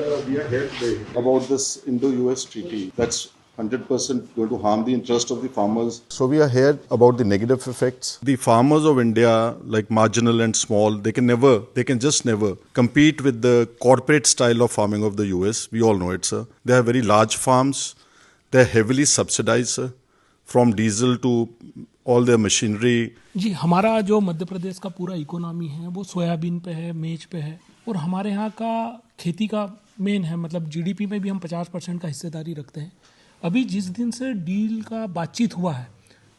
we are here today about this Indo-US treaty that's 100% going to harm the interest of the farmers. So we are here about the negative effects. The farmers of India, like marginal and small, they can just never compete with the corporate style of farming of the US. We all know it, sir. They have very large farms. They're heavily subsidized, sir, from diesel to all their machinery. जी, हमारा जो मध्य प्रदेश का पूरा economy है वो soybean पे है, मेज पे है, और हमारे यहाँ का खेती का मेन है, मतलब जीडीपी में भी हम 50% का हिस्सेदारी रखते हैं। अभी जिस दिन से डील का बातचीत हुआ है,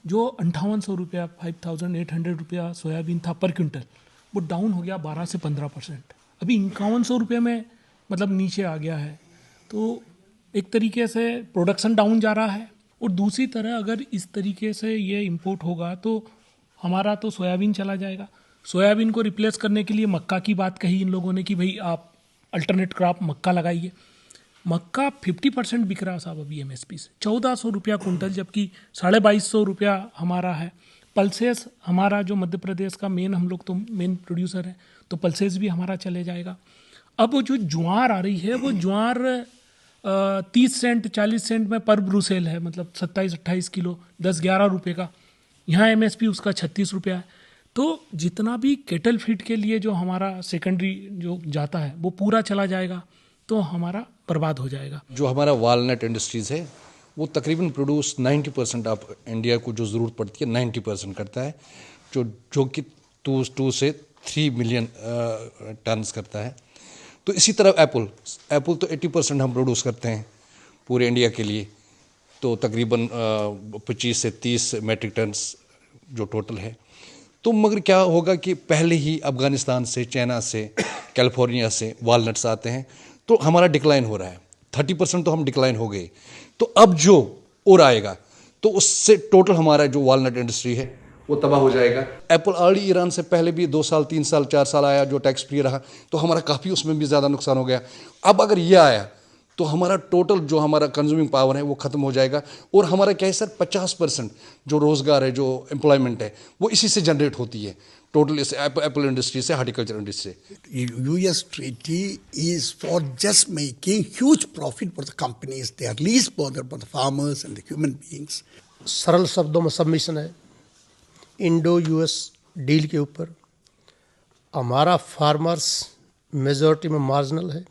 जो 5800 रुपया 5800 रुपया सोयाबीन था पर क्विंटल, वो डाउन हो गया 12 से 15%। अभी 5100 रुपये में मतलब नीचे आ गया है। तो एक तरीके से प्रोडक्शन डाउन जा रहा है, और दूसरी तरह अगर इस तरीके से ये इंपोर्ट होगा तो हमारा तो सोयाबीन चला जाएगा। सोयाबीन को रिप्लेस करने के लिए मक्का की बात कही इन लोगों ने कि भाई आप अल्टरनेट क्रॉप मक्का लगाइए। मक्का 50% बिक रहा साहब अभी एमएसपी से, 1400 रुपया कुंटल, जबकि 2250 रुपया हमारा है। पल्सेस हमारा जो मध्य प्रदेश का मेन, हम लोग तो मेन प्रोड्यूसर हैं, तो पल्सेस भी हमारा चले जाएगा। अब वो जो ज्वार आ रही है, वो ज्वार 30 सेंट 40 सेंट में पर ब्रूसेल है, मतलब 27-28 किलो 10-11 रुपये का। यहाँ एमएसपी उसका 36 रुपया है। तो जितना भी केटल फीड के लिए जो हमारा सेकेंडरी जो जाता है वो पूरा चला जाएगा, तो हमारा बर्बाद हो जाएगा। जो हमारा वालनट इंडस्ट्रीज़ है वो तकरीबन प्रोड्यूस 90% ऑफ इंडिया को जो ज़रूरत पड़ती है 90% करता है, जो कि 2 से 3 मिलियन टन्स करता है। तो इसी तरह एप्पल तो 80% हम प्रोड्यूस करते हैं पूरे इंडिया के लिए, तो तकरीबन 25 से 30 मेट्रिक टन्स जो टोटल है। तो मगर क्या होगा कि पहले ही अफ़गानिस्तान से, चाइना से, कैलिफोर्निया से वालनट्स आते हैं, तो हमारा डिक्लाइन हो रहा है। 30% तो हम डिक्लाइन हो गए, तो अब जो और आएगा तो उससे टोटल हमारा जो वालनट इंडस्ट्री है वो तबाह हो जाएगा। एप्पल ऑलरेडी ईरान से पहले भी 2 साल 3 साल 4 साल आया, जो टैक्स फ्री रहा, तो हमारा काफ़ी उसमें भी ज़्यादा नुकसान हो गया। अब अगर ये आया तो हमारा टोटल जो हमारा कंज्यूमिंग पावर है वो ख़त्म हो जाएगा। और हमारा क्या है सर, 50% जो रोज़गार है, जो एम्प्लॉयमेंट है, वो इसी से जनरेट होती है, टोटल इस एप्पल इंडस्ट्री से, हार्टिकल्चर इंडस्ट्री से। US treaty is for just making huge profit for the companies. They are least bothered for the farmers and the human beings. सरल शब्दों में सबमिशन है इंडो यूएस डील के ऊपर। हमारा फार्मर्स मेजॉरिटी में मार्जिनल है,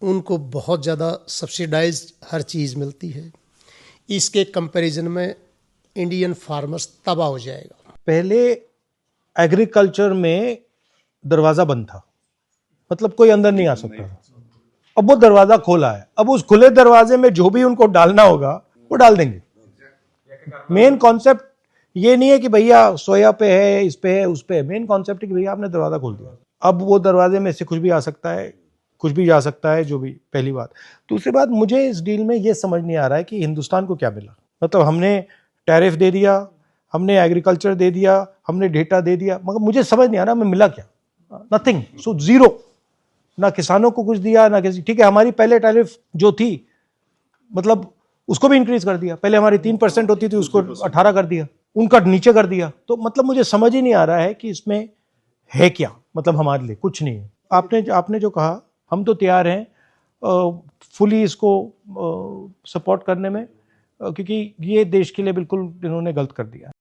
उनको बहुत ज़्यादा सब्सिडाइज हर चीज़ मिलती है। इसके कंपैरिजन में इंडियन फार्मर्स तबाह हो जाएगा। पहले एग्रीकल्चर में दरवाज़ा बंद था, मतलब कोई अंदर नहीं आ सकता था। अब वो दरवाज़ा खोला है, अब उस खुले दरवाजे में जो भी उनको डालना होगा वो डाल देंगे। मेन कॉन्सेप्ट ये नहीं है कि भैया सोया पे है, इस पे है, उस पे है। मेन कॉन्सेप्ट है कि भैया आपने दरवाज़ा खोल दिया, अब वो दरवाजे में से कुछ भी आ सकता है, कुछ भी जा सकता है, जो भी। पहली बात। दूसरी बात, मुझे इस डील में ये समझ नहीं आ रहा है कि हिंदुस्तान को क्या मिला। मतलब हमने टैरिफ दे दिया, हमने एग्रीकल्चर दे दिया, हमने डेटा दे दिया, मगर मुझे समझ नहीं आ रहा हमें मिला क्या। Nothing, so zero. ना किसानों को कुछ दिया, ना किसी। ठीक है, हमारी पहले टैरिफ जो थी, मतलब उसको भी इंक्रीज कर दिया। पहले हमारी 3% होती थी, उसको 18 कर दिया, उनका नीचे कर दिया। तो मतलब मुझे समझ ही नहीं आ रहा है कि इसमें है क्या, मतलब हमारे लिए कुछ नहीं है। आपने जो कहा, हम तो तैयार हैं फुली इसको सपोर्ट करने में, क्योंकि ये देश के लिए बिल्कुल इन्होंने गलत कर दिया है।